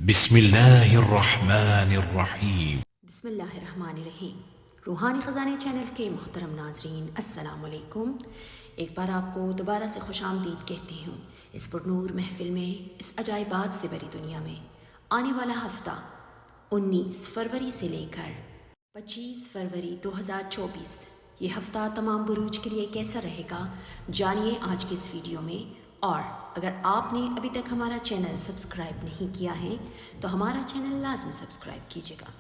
بسم اللہ الرحمن الرحیم۔ بسم اللہ الرحمن الرحیم۔ روحانی خزانے چینل کے محترم ناظرین، السلام علیکم۔ ایک بار آپ کو دوبارہ سے خوش آمدید کہتی ہوں اس پرنور محفل میں، اس عجائبات سے بھری دنیا میں۔ آنے والا ہفتہ 19 فروری سے لے کر 25 فروری 2024، یہ ہفتہ تمام بروج کے لیے کیسا رہے گا، جانیے آج کی اس ویڈیو میں۔ اور اگر آپ نے ابھی تک ہمارا چینل سبسکرائب نہیں کیا ہے تو ہمارا چینل لازم سبسکرائب کیجیے گا۔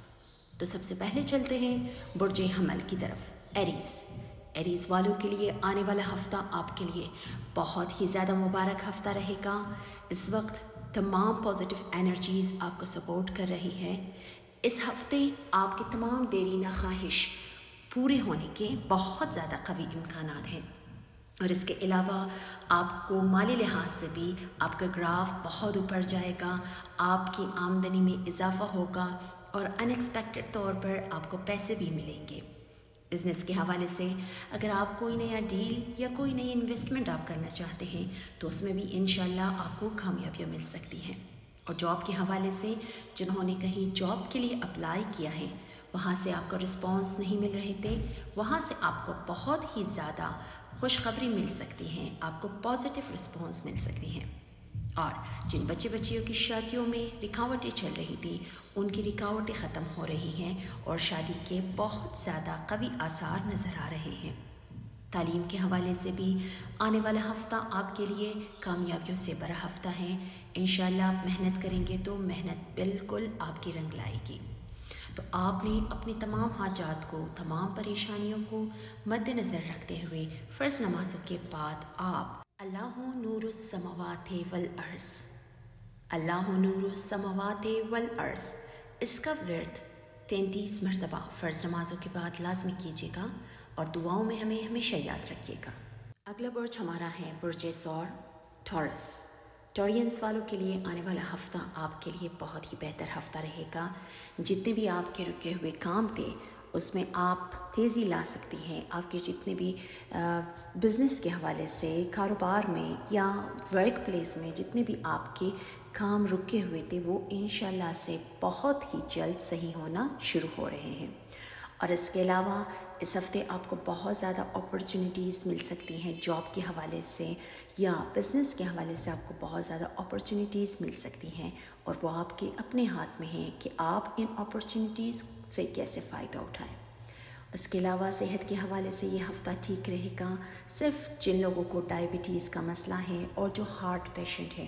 تو سب سے پہلے چلتے ہیں برج حمل کی طرف، ایریز والوں کے لیے آنے والا ہفتہ آپ کے لیے بہت ہی زیادہ مبارک ہفتہ رہے گا۔ اس وقت تمام پازیٹیو انرجیز آپ کو سپورٹ کر رہی ہے۔ اس ہفتے آپ کے تمام دیرینہ خواہش پورے ہونے کے بہت زیادہ قوی امکانات ہیں، اور اس کے علاوہ آپ کو مالی لحاظ سے بھی آپ کا گراف بہت اوپر جائے گا، آپ کی آمدنی میں اضافہ ہوگا اور ان ایکسپیکٹڈ طور پر آپ کو پیسے بھی ملیں گے۔ بزنس کے حوالے سے اگر آپ کوئی نیا ڈیل یا کوئی نئی انویسٹمنٹ آپ کرنا چاہتے ہیں تو اس میں بھی انشاءاللہ آپ کو کامیابیاں مل سکتی ہیں۔ اور جاب کے حوالے سے جنہوں نے کہیں جاب کے لیے اپلائی کیا ہے، وہاں سے آپ کو رسپانس نہیں مل رہے تھے، وہاں سے آپ کو بہت ہی زیادہ خوشخبری مل سکتی ہیں، آپ کو پازیٹیو رسپانس مل سکتی ہیں۔ اور جن بچیوں کی شادیوں میں رکاوٹیں چل رہی تھیں، ان کی رکاوٹیں ختم ہو رہی ہیں اور شادی کے بہت زیادہ قوی آثار نظر آ رہے ہیں۔ تعلیم کے حوالے سے بھی آنے والا ہفتہ آپ کے لیے کامیابیوں سے بھرا ہفتہ ہے۔ انشاءاللہ آپ محنت کریں گے تو محنت بالکل آپ کی رنگ لائے گی۔ تو آپ نے اپنی تمام حاجات کو، تمام پریشانیوں کو مد نظر رکھتے ہوئے فرض نمازوں کے بعد آپ اللہ نور السماوات والارض، اللہ نور السماوات والارض، اس کا ورد 33 مرتبہ فرض نمازوں کے بعد لازمی کیجیے گا اور دعاؤں میں ہمیں ہمیشہ یاد رکھیے گا۔ اگلا برج ہمارا ہے برج ثور، ٹورس۔ ٹورینس والوں کے لیے آنے والا ہفتہ آپ کے لیے بہت ہی بہتر ہفتہ رہے گا۔ جتنے بھی آپ کے رکے ہوئے کام تھے اس میں آپ تیزی لا سکتی ہیں۔ آپ کے جتنے بھی بزنس کے حوالے سے، کاروبار میں یا ورک پلیس میں جتنے بھی آپ کے کام رکے ہوئے تھے وہ انشاءاللہ سے بہت ہی جلد صحیح ہونا شروع ہو رہے ہیں۔ اور اس کے علاوہ اس ہفتے آپ کو بہت زیادہ اپرچونیٹیز مل سکتی ہیں جاب کے حوالے سے یا بزنس کے حوالے سے، آپ کو بہت زیادہ اپرچونیٹیز مل سکتی ہیں، اور وہ آپ کے اپنے ہاتھ میں ہیں کہ آپ ان اپرچونیٹیز سے کیسے فائدہ اٹھائیں۔ اس کے علاوہ صحت کے حوالے سے یہ ہفتہ ٹھیک رہے گا۔ صرف جن لوگوں کو ڈائبٹیز کا مسئلہ ہے اور جو ہارٹ پیشنٹ ہے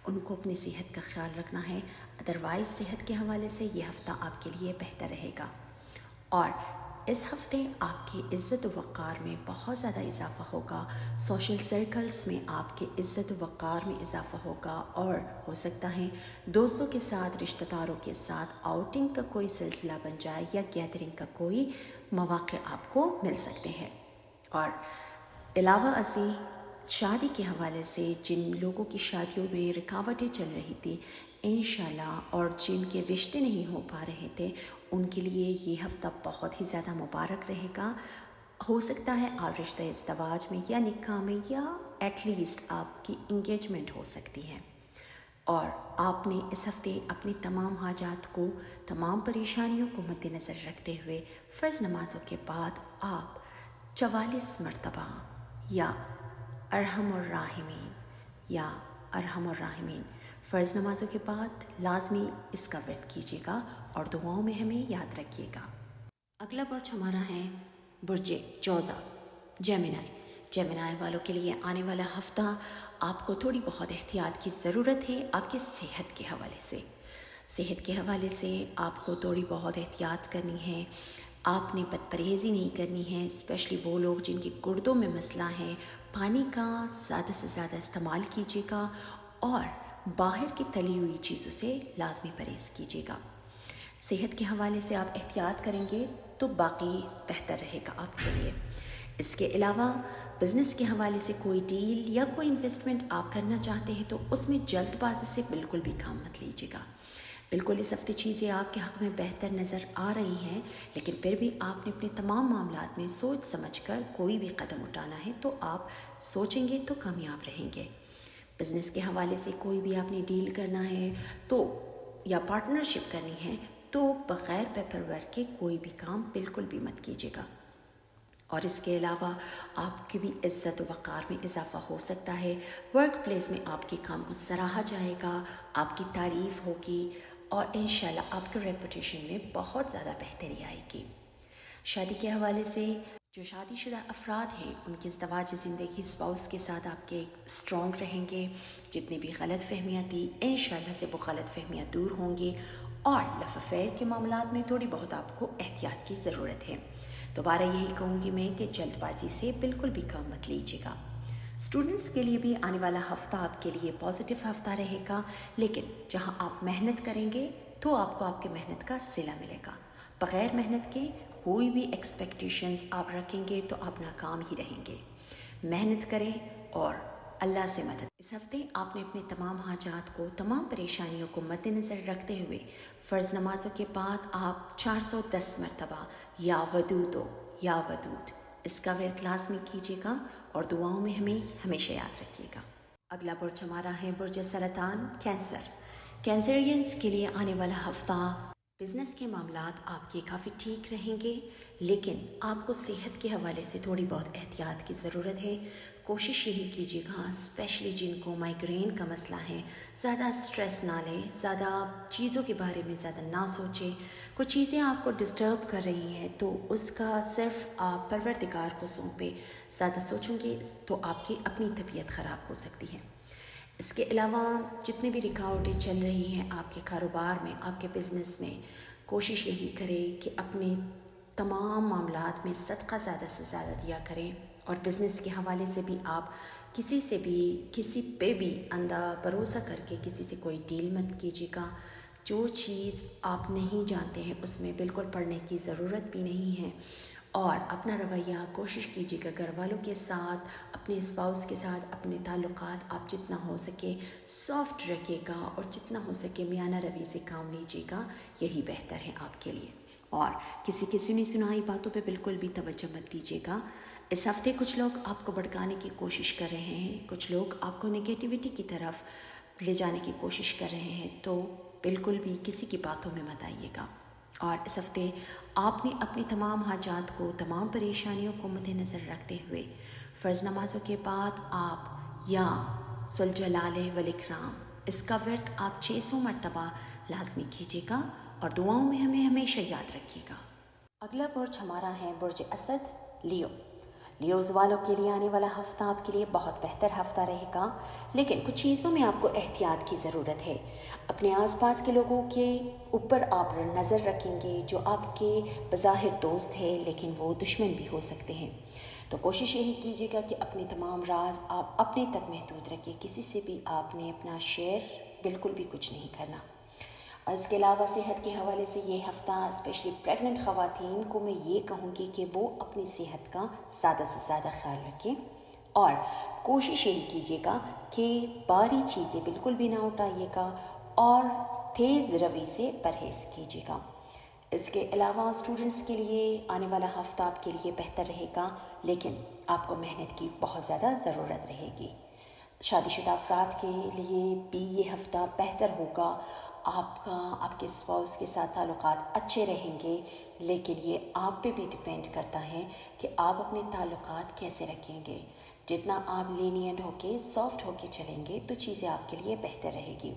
ان کو اپنی صحت کا خیال رکھنا ہے، ادروائز صحت کے حوالے سے یہ ہفتہ آپ کے لیے بہتر رہے گا۔ اور اس ہفتے آپ کی عزت و وقار میں بہت زیادہ اضافہ ہوگا، سوشل سرکلز میں آپ کے عزت و وقار میں اضافہ ہوگا، اور ہو سکتا ہے دوستوں کے ساتھ، رشتہ داروں کے ساتھ آؤٹنگ کا کوئی سلسلہ بن جائے یا گیدرنگ کا کوئی مواقع آپ کو مل سکتے ہیں۔ اور علاوہ ازیں شادی کے حوالے سے جن لوگوں کی شادیوں میں رکاوٹیں چل رہی تھی انشاءاللہ، اور جن کے رشتے نہیں ہو پا رہے تھے، ان کے لیے یہ ہفتہ بہت ہی زیادہ مبارک رہے گا۔ ہو سکتا ہے آپ رشتہ ازدواج میں یا نکاح میں یا ایٹ لیسٹ آپ کی انگیجمنٹ ہو سکتی ہے، اور آپ نے اس ہفتے اپنی تمام حاجات کو، تمام پریشانیوں کو مد نظر رکھتے ہوئے فرض نمازوں کے بعد آپ 44 مرتبہ یا ارحم الراحمین یا ارحم الراحمین فرض نمازوں کے بعد لازمی اس کا ورد کیجیے گا اور دعاؤں میں ہمیں یاد رکھیے گا۔ اگلا برج ہمارا ہے برج جوزا، جیمنائی والوں کے لیے آنے والا ہفتہ آپ کو تھوڑی بہت احتیاط کی ضرورت ہے۔ آپ کے صحت کے حوالے سے آپ کو تھوڑی بہت احتیاط کرنی ہے۔ آپ نے بد پرہیزی نہیں کرنی ہے، اسپیشلی وہ لوگ جن کے گردوں میں مسئلہ ہے۔ پانی کا زیادہ سے زیادہ استعمال کیجیے گا اور باہر کی تلی ہوئی چیزوں سے لازمی پرہیز کیجیے گا۔ صحت کے حوالے سے آپ احتیاط کریں گے تو باقی بہتر رہے گا آپ کے لیے۔ اس کے علاوہ بزنس کے حوالے سے کوئی ڈیل یا کوئی انویسٹمنٹ آپ کرنا چاہتے ہیں تو اس میں جلد بازی سے بالکل بھی کام مت لیجیے گا۔ بالکل اس ہفتے چیزیں آپ کے حق میں بہتر نظر آ رہی ہیں، لیکن پھر بھی آپ نے اپنے تمام معاملات میں سوچ سمجھ کر کوئی بھی قدم اٹھانا ہے تو آپ سوچیں گے تو کامیاب رہیں گے۔ بزنس کے حوالے سے کوئی بھی آپ نے ڈیل کرنا ہے تو یا پارٹنرشپ کرنی ہے تو بغیر پیپر ورک کے کوئی بھی کام بالکل بھی مت کیجیے گا. اور اس کے علاوہ آپ کی بھی عزت و وقار میں اضافہ ہو سکتا ہے. ورک پلیس میں آپ کے کام کو سراہا جائے گا, آپ کی تعریف ہوگی اور انشاءاللہ آپ کے ریپوٹیشن میں بہت زیادہ بہتری آئے گی. شادی کے حوالے سے جو شادی شدہ افراد ہیں ان کی ازدواجی زندگی اسپاؤس کے ساتھ آپ کے اسٹرانگ رہیں گے. جتنی بھی غلط فہمیاں تھیں انشاءاللہ سے وہ غلط فہمیاں دور ہوں گی. اور لف افیئر کے معاملات میں تھوڑی بہت آپ کو احتیاط کی ضرورت ہے. دوبارہ یہی کہوں گی میں کہ جلد بازی سے بالکل بھی کام مت لیجیے گا. اسٹوڈنٹس کے لیے بھی آنے والا ہفتہ آپ کے لیے پازیٹیو ہفتہ رہے گا, لیکن جہاں آپ محنت کریں گے تو آپ کو آپ کی محنت کا صلہ ملے گا. بغیر محنت کے کوئی بھی ایکسپیکٹیشنز آپ رکھیں گے تو آپ ناکام ہی رہیں گے. محنت کریں اور اللہ سے مدد. اس ہفتے آپ نے اپنے تمام حاجات کو, تمام پریشانیوں کو مد نظر رکھتے ہوئے فرض نمازوں کے بعد آپ 410 مرتبہ یا ودود اس کا ورد لازمی کیجیے گا اور دعاؤں میں ہمیں ہمیشہ یاد رکھیے گا. اگلا برج ہمارا ہے برج سرطان کینسر. کینسرینس کے لیے آنے والا ہفتہ بزنس کے معاملات آپ کے کافی ٹھیک رہیں گے, لیکن آپ کو صحت کے حوالے سے تھوڑی بہت احتیاط کی ضرورت ہے. کوشش یہی کیجیے گا اسپیشلی جن کو مائگرین کا مسئلہ ہے زیادہ اسٹریس نہ لیں, زیادہ چیزوں کے بارے میں زیادہ نہ سوچیں. کچھ چیزیں آپ کو ڈسٹرب کر رہی ہیں تو اس کا صرف آپ پروردگار کو سونپیں. زیادہ سوچیں گے تو آپ کی اپنی طبیعت خراب ہو سکتی ہے. اس کے علاوہ جتنی بھی رکاوٹیں چل رہی ہیں آپ کے کاروبار میں, آپ کے بزنس میں, کوشش یہی کریں کہ اپنے تمام معاملات میں صدقہ زیادہ سے زیادہ دیا کریں. اور بزنس کے حوالے سے بھی آپ کسی پہ بھی اندھا بھروسہ کر کے کسی سے کوئی ڈیل مت کیجیے گا. جو چیز آپ نہیں جانتے ہیں اس میں بالکل پڑھنے کی ضرورت بھی نہیں ہے. اور اپنا رویہ کوشش کیجیے گا گھر والوں کے ساتھ, اپنے اسپاؤس کے ساتھ, اپنے تعلقات آپ جتنا ہو سکے سافٹ رکھیے گا اور جتنا ہو سکے میانہ روی سے کام لیجیے گا. یہی بہتر ہے آپ کے لیے. اور کسی کی سنی سنائی باتوں پہ بالکل بھی توجہ مت دیجیے گا. اس ہفتے کچھ لوگ آپ کو بھڑکانے کی کوشش کر رہے ہیں, کچھ لوگ آپ کو نگیٹیوٹی کی طرف لے جانے کی کوشش کر رہے ہیں, تو بالکل بھی کسی کی باتوں میں مت آئیے گا. اور اس ہفتے آپ نے اپنی تمام حاجات کو, تمام پریشانیوں کو مد نظر رکھتے ہوئے فرض نمازوں کے بعد آپ یا ذوالجلال والاکرام اس کا ورد آپ 600 مرتبہ لازمی کیجیے گا اور دعاؤں میں ہمیں ہمیشہ یاد رکھیے گا. اگلا برج ہمارا ہے برج اسد لیوز والوں کے لیے آنے والا ہفتہ آپ کے لیے بہت بہتر ہفتہ رہے گا, لیکن کچھ چیزوں میں آپ کو احتیاط کی ضرورت ہے. اپنے آس پاس کے لوگوں کے اوپر آپ نظر رکھیں گے جو آپ کے بظاہر دوست ہیں لیکن وہ دشمن بھی ہو سکتے ہیں. تو کوشش یہی کیجیے گا کہ اپنے تمام راز آپ اپنے تک محدود رکھیں. کسی سے بھی آپ نے اپنا شیئر بالکل بھی کچھ نہیں کرنا. اور اس کے علاوہ صحت کے حوالے سے یہ ہفتہ اسپیشلی پریگننٹ خواتین کو میں یہ کہوں گی کہ وہ اپنی صحت کا زیادہ سے زیادہ خیال رکھیں اور کوشش یہی کیجیے گا کہ باری چیزیں بالکل بھی نہ اٹھائیے گا اور تیز روی سے پرہیز کیجیے گا. اس کے علاوہ اسٹوڈنٹس کے لیے آنے والا ہفتہ آپ کے لیے بہتر رہے گا, لیکن آپ کو محنت کی بہت زیادہ ضرورت رہے گی. شادی شدہ افراد کے لیے بھی یہ ہفتہ بہتر ہوگا. آپ کے اسپاؤس کے ساتھ تعلقات اچھے رہیں گے, لیکن یہ آپ پہ بھی ڈیپینڈ کرتا ہے کہ آپ اپنے تعلقات کیسے رکھیں گے. جتنا آپ لینینٹ ہو کے سافٹ ہو کے چلیں گے تو چیزیں آپ کے لیے بہتر رہے گی.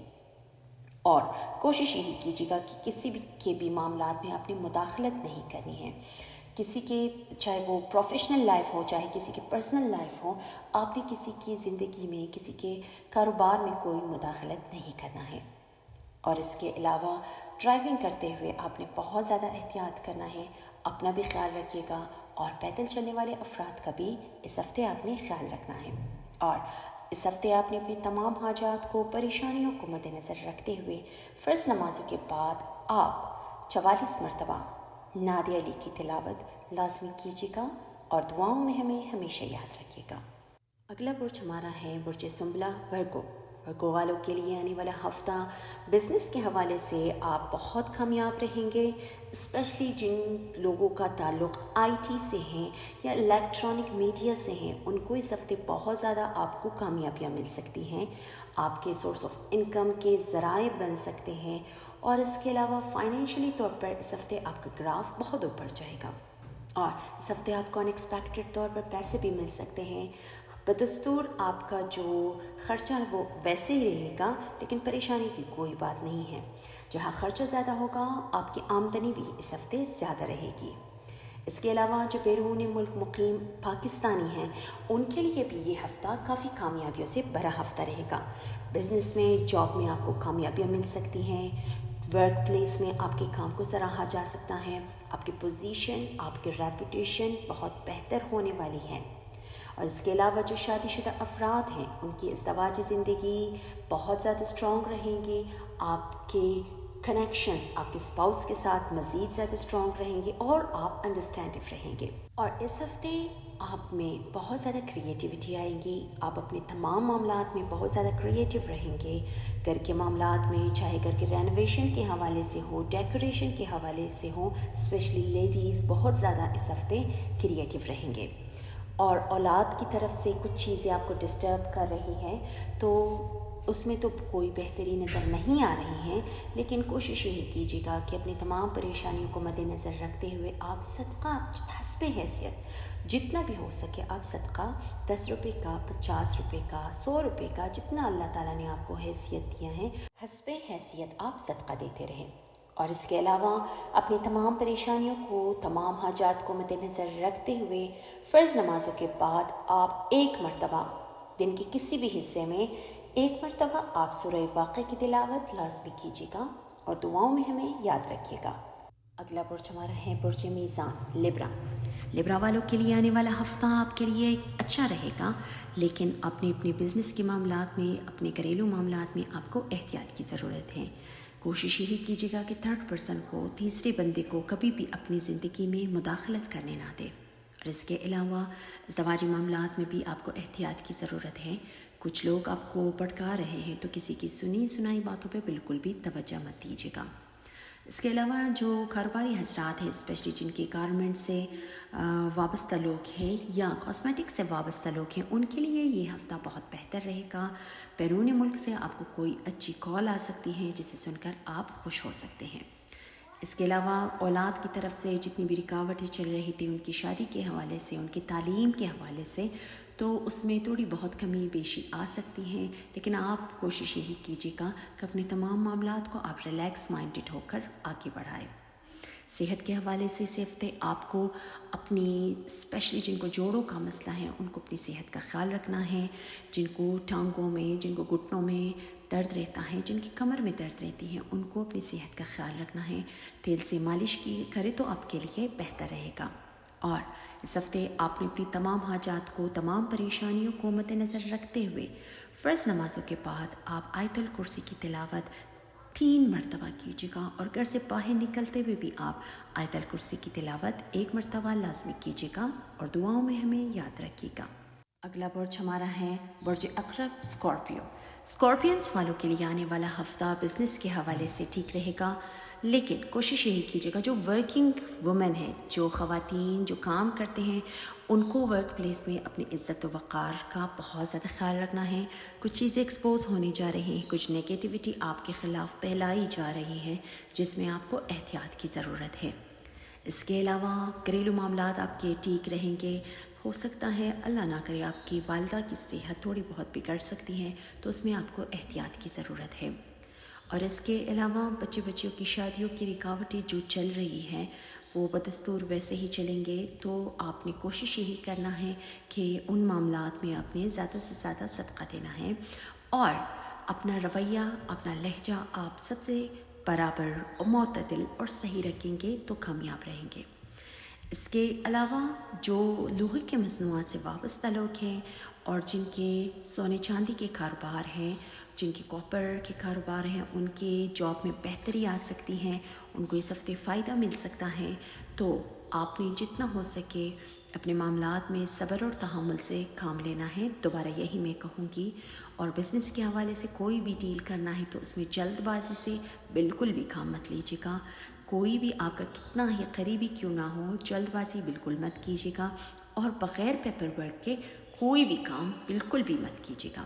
اور کوشش یہی کیجیے گا کہ کسی بھی کے بھی معاملات میں آپ نے مداخلت نہیں کرنی ہے. کسی کے چاہے وہ پروفیشنل لائف ہو چاہے کسی کی پرسنل لائف ہو, آپ نے کسی کی زندگی میں کسی کے کاروبار میں کوئی مداخلت نہیں کرنا ہے. اور اس کے علاوہ ڈرائیونگ کرتے ہوئے آپ نے بہت زیادہ احتیاط کرنا ہے. اپنا بھی خیال رکھیے گا اور پیدل چلنے والے افراد کا بھی اس ہفتے آپ نے خیال رکھنا ہے. اور اس ہفتے آپ نے اپنی تمام حاجات کو, پریشانیوں کو مد نظر رکھتے ہوئے فرض نمازوں کے بعد آپ 44 مرتبہ نعت علی کی تلاوت لازمی کیجیے گا اور دعاؤں میں ہمیں ہمیشہ یاد رکھیے گا. اگلا برج ہمارا ہے برج سنبلہ ورگو. ورگو والوں کے لیے آنے والا ہفتہ بزنس کے حوالے سے آپ بہت کامیاب رہیں گے، اسپیشلی جن لوگوں کا تعلق آئی ٹی سے ہیں یا الیکٹرانک میڈیا سے ہیں، ان کو اس ہفتے بہت زیادہ آپ کو کامیابیاں مل سکتی ہیں، آپ کے سورس آف انکم کے ذرائع بن سکتے ہیں، اور اس کے علاوہ فائنینشلی طور پر اس ہفتے آپ کا گراف بہت اوپر جائے گا، اور اس ہفتے آپ کو ان ایکسپیکٹڈ طور پر پیسے بھی مل سکتے ہیں۔ بدستور آپ کا جو خرچہ ہے وہ ویسے ہی رہے گا، لیکن پریشانی کی کوئی بات نہیں ہے، جہاں خرچہ زیادہ ہوگا آپ کی آمدنی بھی اس ہفتے زیادہ رہے گی۔ اس کے علاوہ جو بیرون ملک مقیم پاکستانی ہیں ان کے لیے بھی یہ ہفتہ کافی کامیابیوں سے بھرا ہفتہ رہے گا۔ بزنس میں، جاب میں آپ کو کامیابیاں مل سکتی ہیں، ورک پلیس میں آپ کے کام کو سراہا جا سکتا ہے، آپ کی پوزیشن، آپ کی ریپوٹیشن بہت بہتر ہونے والی ہے۔ اور اس کے علاوہ جو شادی شدہ افراد ہیں ان کی ازدواجی زندگی بہت زیادہ اسٹرانگ رہیں گی، آپ کے کنیکشنز آپ کے اسپاؤس کے ساتھ مزید زیادہ اسٹرانگ رہیں گے، اور آپ انڈرسٹینڈنگ رہیں گے۔ اور اس ہفتے آپ میں بہت زیادہ کریٹیوٹی آئے گی، آپ اپنے تمام معاملات میں بہت زیادہ کریٹیو رہیں گے، گھر کے معاملات میں، چاہے گھر کے رینوویشن کے حوالے سے ہو، ڈیکوریشن کے حوالے سے ہو، اسپیشلی لیڈیز بہت زیادہ اس ہفتے کریٹیو رہیں گے۔ اور اولاد کی طرف سے کچھ چیزیں آپ کو ڈسٹرب کر رہی ہیں، تو اس میں تو کوئی بہتری نظر نہیں آ رہی ہیں، لیکن کوشش یہی کیجیے گا کہ اپنی تمام پریشانیوں کو مد نظر رکھتے ہوئے آپ صدقہ حسب حیثیت جتنا بھی ہو سکے آپ صدقہ 10 روپے کا، 50 روپے کا، 100 روپے کا، جتنا اللہ تعالیٰ نے آپ کو حیثیت دیا ہے حسب حیثیت آپ صدقہ دیتے رہیں۔ اور اس کے علاوہ اپنی تمام پریشانیوں کو، تمام حاجات کو مد نظر رکھتے ہوئے فرض نمازوں کے بعد آپ ایک مرتبہ دن کے کسی بھی حصے میں ایک مرتبہ آپ سورہ واقعہ کی تلاوت لازمی کیجیے گا، اور دعاؤں میں ہمیں یاد رکھیے گا۔ اگلا برج ہمارا ہے برج میزان، لیبرا والوں کے لیے آنے والا ہفتہ آپ کے لیے اچھا رہے گا، لیکن اپنے بزنس کے معاملات میں، اپنے گھریلو معاملات میں آپ کو احتیاط کی ضرورت ہے۔ کوشش یہی کیجیے گا کہ تھرڈ پرسن کو، تیسرے بندے کو کبھی بھی اپنی زندگی میں مداخلت کرنے نہ دے۔ اور اس کے علاوہ ازدواجی معاملات میں بھی آپ کو احتیاط کی ضرورت ہے۔ کچھ لوگ آپ کو بھڑکا رہے ہیں تو کسی کی سنی سنائی باتوں پہ بالکل بھی توجہ مت دیجیے گا۔ اس کے علاوہ جو کاروباری حضرات ہیں، اسپیشلی جن کے گارمنٹ سے وابستہ لوگ ہیں یا کاسمیٹک سے وابستہ لوگ ہیں، ان کے لیے یہ ہفتہ بہت بہتر رہے گا۔ بیرون ملک سے آپ کو کوئی اچھی کال آ سکتی ہے جسے سن کر آپ خوش ہو سکتے ہیں۔ اس کے علاوہ اولاد کی طرف سے جتنی بھی رکاوٹیں چل رہی تھیں ان کی شادی کے حوالے سے، ان کی تعلیم کے حوالے سے، تو اس میں تھوڑی بہت کمی بیشی آ سکتی ہیں، لیکن آپ کوشش یہی کیجیے گا کہ اپنے تمام معاملات کو آپ ریلیکس مائنڈڈ ہو کر آگے بڑھائیں۔ صحت کے حوالے سے اس ہفتے آپ کو اپنی اسپیشلی جن کو جوڑوں کا مسئلہ ہے ان کو اپنی صحت کا خیال رکھنا ہے، جن کو ٹانگوں میں، جن کو گھٹنوں میں درد رہتا ہے، جن کی کمر میں درد رہتی ہے، ان کو اپنی صحت کا خیال رکھنا ہے۔ تیل سے مالش کی کرے تو آپ کے لیے بہتر رہے گا۔ اور اس ہفتے آپ نے اپنی تمام حاجات کو، تمام پریشانیوں کو مد نظر رکھتے ہوئے فرض نمازوں کے بعد آپ آیت الکرسی کی تلاوت 3 مرتبہ کیجیے گا، اور گھر سے باہر نکلتے ہوئے بھی آپ آیت الکرسی کی تلاوت 1 مرتبہ لازمی کیجیے گا، اور دعاؤں میں ہمیں یاد رکھیے گا۔ اگلا برج ہمارا ہے برج عقرب، اسکارپینس والوں کے لیے آنے والا ہفتہ بزنس کے حوالے سے ٹھیک رہے گا، لیکن کوشش یہی کیجیے گا جو ورکنگ وومن ہیں، جو خواتین جو کام کرتے ہیں، ان کو ورک پلیس میں اپنی عزت و وقار کا بہت زیادہ خیال رکھنا ہے۔ کچھ چیزیں ایکسپوز ہونے جا رہی ہیں، کچھ نیگیٹیوٹی آپ کے خلاف پھیلائی جا رہی ہے، جس میں آپ کو احتیاط کی ضرورت ہے۔ اس کے علاوہ گھریلو معاملات آپ کے ٹھیک رہیں گے۔ ہو سکتا ہے اللہ نہ کرے آپ کی والدہ کی صحت تھوڑی بہت بگڑ سکتی ہے، تو اس میں آپ کو احتیاط کی ضرورت ہے۔ اور اس کے علاوہ بچیوں کی شادیوں کی رکاوٹیں جو چل رہی ہیں وہ بدستور ویسے ہی چلیں گے، تو آپ نے کوشش یہی کرنا ہے کہ ان معاملات میں آپ نے زیادہ سے زیادہ صدقہ دینا ہے، اور اپنا رویہ، اپنا لہجہ آپ سب سے برابر اور معتدل اور صحیح رکھیں گے تو کامیاب رہیں گے۔ اس کے علاوہ جو لوہے کے مصنوعات سے وابستہ لوگ ہیں اور جن کے سونے چاندی کے کاروبار ہیں، جن کے کاپر کے کاروبار ہیں، ان کے جاب میں بہتری آ سکتی ہے، ان کو اس ہفتے فائدہ مل سکتا ہے۔ تو آپ نے جتنا ہو سکے اپنے معاملات میں صبر اور تحمل سے کام لینا ہے، دوبارہ یہی میں کہوں گی۔ اور بزنس کے حوالے سے کوئی بھی ڈیل کرنا ہے تو اس میں جلد بازی سے بالکل بھی کام مت لیجیے گا. کوئی بھی آپ کا کتنا ہی قریبی کیوں نہ ہو, جلد بازی بالکل مت کیجیے گا, اور بغیر پیپر ورک کے کوئی بھی کام بالکل بھی مت کیجیے گا.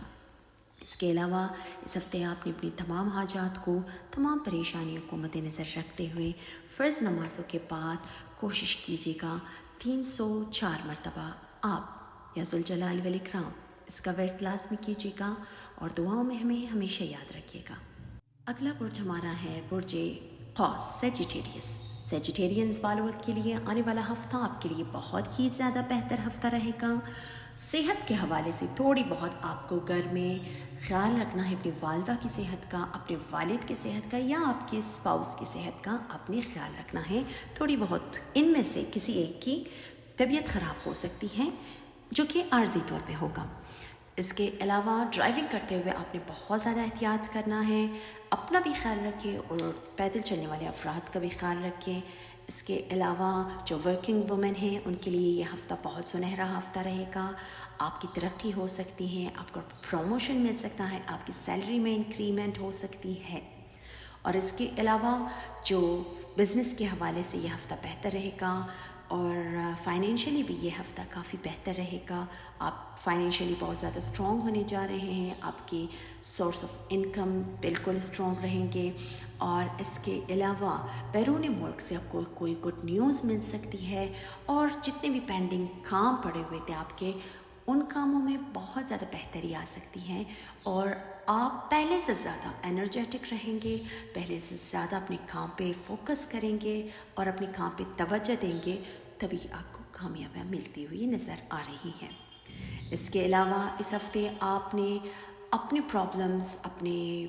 اس کے علاوہ اس ہفتے آپ نے اپنی تمام حاجات کو, تمام پریشانیوں کو مد نظر رکھتے ہوئے فرض نمازوں کے بعد کوشش کیجیے گا 304 مرتبہ آپ یا ذوالجلال والاکرام اس کا ورد لازمی کیجیے گا, اور دعاؤں میں ہمیں ہمیشہ یاد رکھیے گا. اگلا برج ہمارا ہے برج قوس, سیجیٹیرینز والوں کے لیے آنے والا ہفتہ آپ کے لیے بہت ہی زیادہ بہتر ہفتہ رہے گا. صحت کے حوالے سے تھوڑی بہت آپ کو گھر میں خیال رکھنا ہے, اپنی والدہ کی صحت کا, اپنے والد کی صحت کا, یا آپ کے اسپاؤس کی صحت کا آپ نے خیال رکھنا ہے. تھوڑی بہت ان میں سے کسی ایک کی طبیعت خراب ہو سکتی ہے جو کہ عارضی طور پہ ہوگا. اس کے علاوہ ڈرائیونگ کرتے ہوئے آپ نے بہت زیادہ احتیاط کرنا ہے, اپنا بھی خیال رکھیں اور پیدل چلنے والے افراد کا بھی خیال رکھیں. اس کے علاوہ جو ورکنگ وومن ہیں ان کے لیے یہ ہفتہ بہت سنہرا ہفتہ رہے گا. آپ کی ترقی ہو سکتی ہے, آپ کو پروموشن مل سکتا ہے, آپ کی سیلری میں انکریمنٹ ہو سکتی ہے. اور اس کے علاوہ جو بزنس کے حوالے سے یہ ہفتہ بہتر رہے گا, اور فائنینشلی بھی یہ ہفتہ کافی بہتر رہے گا. آپ فائنینشلی بہت زیادہ اسٹرانگ ہونے جا رہے ہیں, آپ کی سورس آف انکم بالکل اسٹرانگ رہیں گے. اور اس کے علاوہ بیرون ملک سے آپ کو کوئی گڈ نیوز مل سکتی ہے, اور جتنے بھی پینڈنگ کام پڑے ہوئے تھے آپ کے, ان کاموں میں بہت زیادہ بہتری آ سکتی ہے, اور آپ پہلے سے زیادہ انرجیٹک رہیں گے, پہلے سے زیادہ اپنے کام پہ فوکس کریں گے اور اپنے کام پہ توجہ دیں گے, تبھی آپ کو کامیابیاں ملتی ہوئی نظر آ رہی ہیں. اس کے علاوہ اس ہفتے آپ نے اپنے پرابلمز, اپنے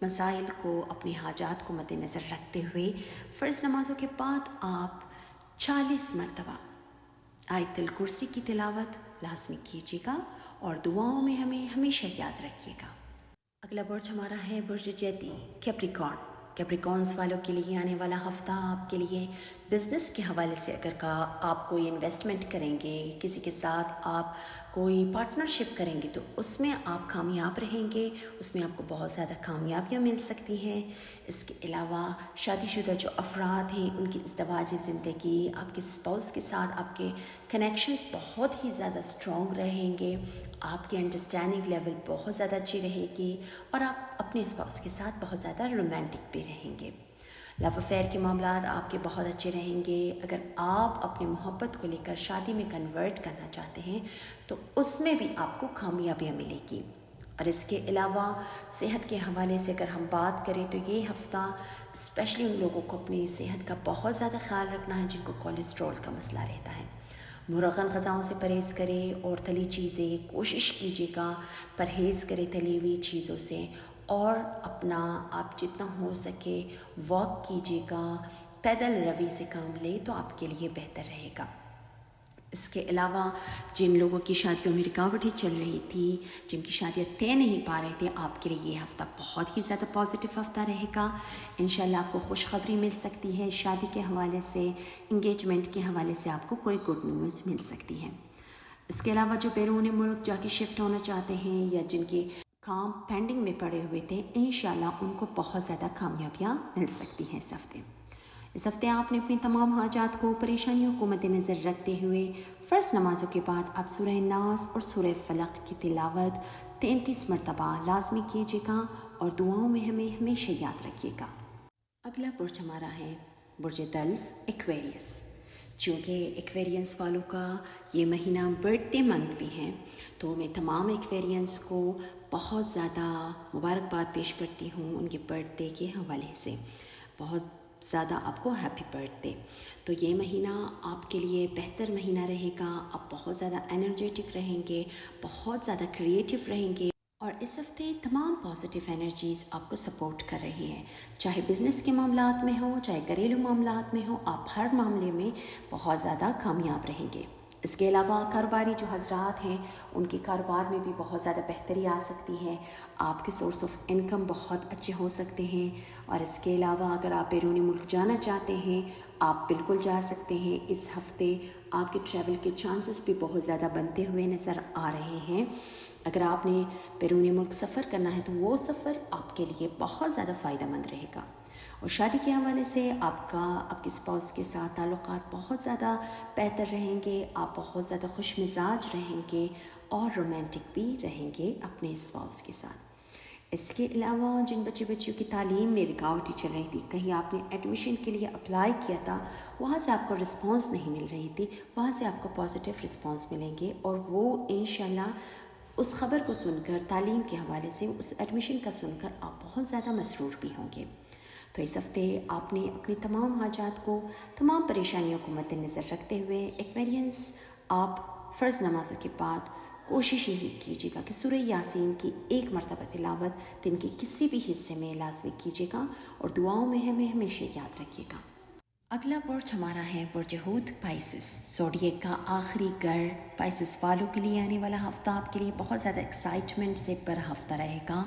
مسائل کو, اپنے حاجات کو مد نظر رکھتے ہوئے فرض نمازوں کے بعد آپ 40 مرتبہ آیت الکرسی کی تلاوت لازمی کیجیے گا, اور دعاؤں میں ہمیں ہمیشہ یاد رکھیے گا. اگلا برج ہمارا ہے برج جیتی, کیپریکارنز والوں کے لیے آنے والا ہفتہ آپ کے لیے بزنس کے حوالے سے اگر آپ کوئی انویسٹمنٹ کریں گے, کسی کے ساتھ آپ کوئی پارٹنرشپ کریں گے, تو اس میں آپ کامیاب رہیں گے, اس میں آپ کو بہت زیادہ کامیابیاں مل سکتی ہیں. اس کے علاوہ شادی شدہ جو افراد ہیں ان کی ازدواجی زندگی, آپ کے اسپاؤس کے ساتھ آپ کے کنیکشنز بہت ہی زیادہ اسٹرانگ رہیں گے, آپ کی انڈرسٹینڈنگ لیول بہت زیادہ اچھی رہے گی, اور آپ اپنے اسپاؤس کے ساتھ بہت زیادہ رومانٹک بھی رہیں گے. لو افیئر کے معاملات آپ کے بہت اچھے رہیں گے. اگر آپ اپنی محبت کو لے کر شادی میں کنورٹ کرنا چاہتے ہیں تو اس میں بھی آپ کو کامیابیاں ملے گی. اور اس کے علاوہ صحت کے حوالے سے اگر ہم بات کریں تو یہ ہفتہ اسپیشلی ان لوگوں کو اپنی صحت کا بہت زیادہ خیال رکھنا ہے جن کو کولیسٹرول کا مسئلہ رہتا ہے. مرغن غذاؤں سے پرہیز کرے, اور تلی چیزیں کوشش کیجیے گا پرہیز کرے تلی ہوئی چیزوں سے, اور اپنا آپ جتنا ہو سکے واک کیجیے گا, پیدل روی سے کام لے تو آپ کے لیے بہتر رہے گا. اس کے علاوہ جن لوگوں کی شادیوں میں رکاوٹیں چل رہی تھی, جن کی شادیاں طے نہیں پا رہے تھے, آپ کے لیے یہ ہفتہ بہت ہی زیادہ پازیٹیو ہفتہ رہے گا. انشاءاللہ آپ کو خوشخبری مل سکتی ہے, شادی کے حوالے سے, انگیجمنٹ کے حوالے سے آپ کو کوئی گڈ نیوز مل سکتی ہے. اس کے علاوہ جو بیرون ملک جا کے شفٹ ہونا چاہتے ہیں یا جن کے کام پینڈنگ میں پڑے ہوئے تھے, انشاءاللہ ان کو بہت زیادہ کامیابیاں مل سکتی ہیں اس ہفتے. اس ہفتے آپ نے اپنی تمام حاجات کو, پریشانیوں کو مد نظر رکھتے ہوئے فرض نمازوں کے بعد آپ سورہ ناس اور سورہ فلق کی تلاوت 33 مرتبہ لازمی کیجیے گا, اور دعاؤں میں ہمیں ہمیشہ یاد رکھیے گا. اگلا برج ہمارا ہے برج دلف, ایکویریس. چونکہ ایکویرینس والوں کا یہ مہینہ برتھ ڈے منتھ بھی ہے, تو میں تمام ایکویرینس کو بہت زیادہ مبارکباد پیش کرتی ہوں ان کے برتھ ڈے کے حوالے سے. بہت زیادہ آپ کو ہیپی برتھ ڈے. تو یہ مہینہ آپ کے لیے بہتر مہینہ رہے گا, آپ بہت زیادہ انرجیٹک رہیں گے, بہت زیادہ کریٹیو رہیں گے, اور اس ہفتے تمام پازیٹیو انرجیز آپ کو سپورٹ کر رہی ہیں, چاہے بزنس کے معاملات میں ہوں, چاہے گھریلو معاملات میں ہوں, آپ ہر معاملے میں بہت زیادہ کامیاب رہیں گے. اس کے علاوہ کاروباری جو حضرات ہیں ان کے کاروبار میں بھی بہت زیادہ بہتری آ سکتی ہے, آپ کے سورس آف انکم بہت اچھے ہو سکتے ہیں. اور اس کے علاوہ اگر آپ بیرون ملک جانا چاہتے ہیں آپ بالکل جا سکتے ہیں. اس ہفتے آپ کے ٹریول کے چانسز بھی بہت زیادہ بنتے ہوئے نظر آ رہے ہیں. اگر آپ نے بیرون ملک سفر کرنا ہے تو وہ سفر آپ کے لیے بہت زیادہ فائدہ مند رہے گا. اور شادی کے حوالے سے آپ کے اسپاؤس کے ساتھ تعلقات بہت زیادہ بہتر رہیں گے. آپ بہت زیادہ خوش مزاج رہیں گے اور رومانٹک بھی رہیں گے اپنے اسپاؤس کے ساتھ. اس کے علاوہ جن بچیوں کی تعلیم میں رکاوٹیں چل رہی تھی، کہیں آپ نے ایڈمیشن کے لیے اپلائی کیا تھا، وہاں سے آپ کو رسپانس نہیں مل رہی تھی، وہاں سے آپ کو پازیٹیو رسپانس ملیں گے اور وہ انشاءاللہ اس خبر کو سن کر، تعلیم کے حوالے سے اس ایڈمیشن کا سن کر آپ بہت زیادہ مسرور بھی ہوں گے. تو اس ہفتے آپ نے اپنی تمام حاجات کو، تمام پریشانیوں کو مد نظر رکھتے ہوئے ایکویرینس آپ فرض نمازوں کے بعد کوشش یہی کیجیے گا کہ سورہ یاسین کی 1 مرتبہ تلاوت دن کے کسی بھی حصے میں لازمی کیجیے گا اور دعاؤں میں ہمیں ہمیشہ یاد رکھیے گا. اگلا برج ہمارا ہے برج حوت پائسس، زوڈیک کا آخری گھر. پائسس والوں کے لیے آنے والا ہفتہ آپ کے لیے بہت زیادہ ایکسائٹمنٹ سے بھرا ہفتہ رہے گا.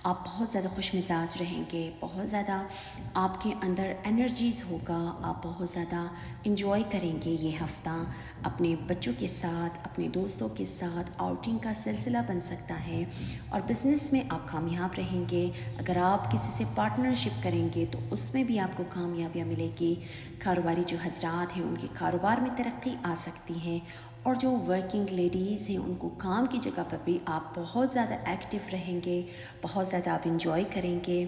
آپ بہت زیادہ خوش مزاج رہیں گے، بہت زیادہ آپ کے اندر انرجیز ہوگا، آپ بہت زیادہ انجوائے کریں گے. یہ ہفتہ اپنے بچوں کے ساتھ، اپنے دوستوں کے ساتھ آؤٹنگ کا سلسلہ بن سکتا ہے اور بزنس میں آپ کامیاب رہیں گے. اگر آپ کسی سے پارٹنرشپ کریں گے تو اس میں بھی آپ کو کامیابیاں ملے گی. کاروباری جو حضرات ہیں ان کے کاروبار میں ترقی آ سکتی ہے اور جو ورکنگ لیڈیز ہیں ان کو کام کی جگہ پر بھی آپ بہت زیادہ ایکٹیو رہیں گے، بہت زیادہ آپ انجوائے کریں گے.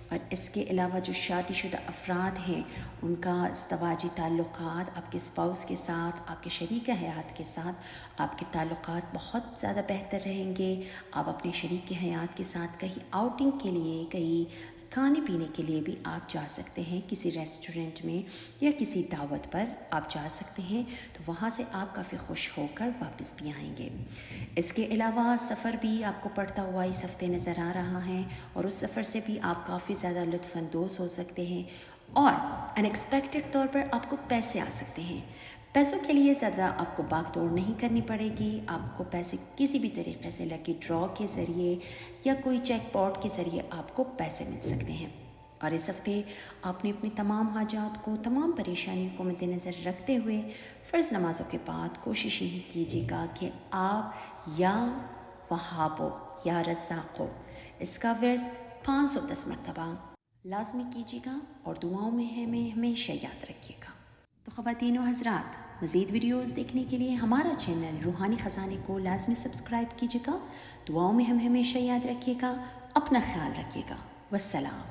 اور اس کے علاوہ جو شادی شدہ افراد ہیں ان کا ازدواجی تعلقات آپ کے اسپاؤس کے ساتھ، آپ کے شریک حیات کے ساتھ آپ کے تعلقات بہت زیادہ بہتر رہیں گے. آپ اپنے شریک حیات کے ساتھ کہیں آؤٹنگ کے لیے، کہیں کھانے پینے کے لیے بھی آپ جا سکتے ہیں، کسی ریسٹورنٹ میں یا کسی دعوت پر آپ جا سکتے ہیں، تو وہاں سے آپ کافی خوش ہو کر واپس بھی آئیں گے. اس کے علاوہ سفر بھی آپ کو پڑتا ہوا اس ہفتے نظر آ رہا ہے اور اس سفر سے بھی آپ کافی زیادہ لطف اندوز ہو سکتے ہیں اور ان ایکسپیکٹڈ طور پر آپ کو پیسے آ سکتے ہیں. پیسوں کے لیے زیادہ آپ کو بھاگ دوڑ نہیں کرنی پڑے گی. آپ کو پیسے کسی بھی طریقے سے لکی ڈرا کے ذریعے یا کوئی چیک پاٹ کے ذریعے آپ کو پیسے مل سکتے ہیں. اور اس ہفتے آپ نے اپنی تمام حاجات کو، تمام پریشانیوں کو مد نظر رکھتے ہوئے فرض نمازوں کے بعد کوشش یہی کیجیے گا کہ آپ یا وہابو یا رزاقو اس کا ورد 510 مرتبہ لازمی کیجیے گا اور دعاؤں میں ہمیں ہمیشہ یاد رکھیے گا. تو خواتین و حضرات، مزید ویڈیوز دیکھنے کے لیے ہمارا چینل روحانی خزانے کو لازمی سبسکرائب کیجیے گا. دعاؤں میں ہم ہمیشہ یاد رکھیے گا. اپنا خیال رکھیے گا. والسلام.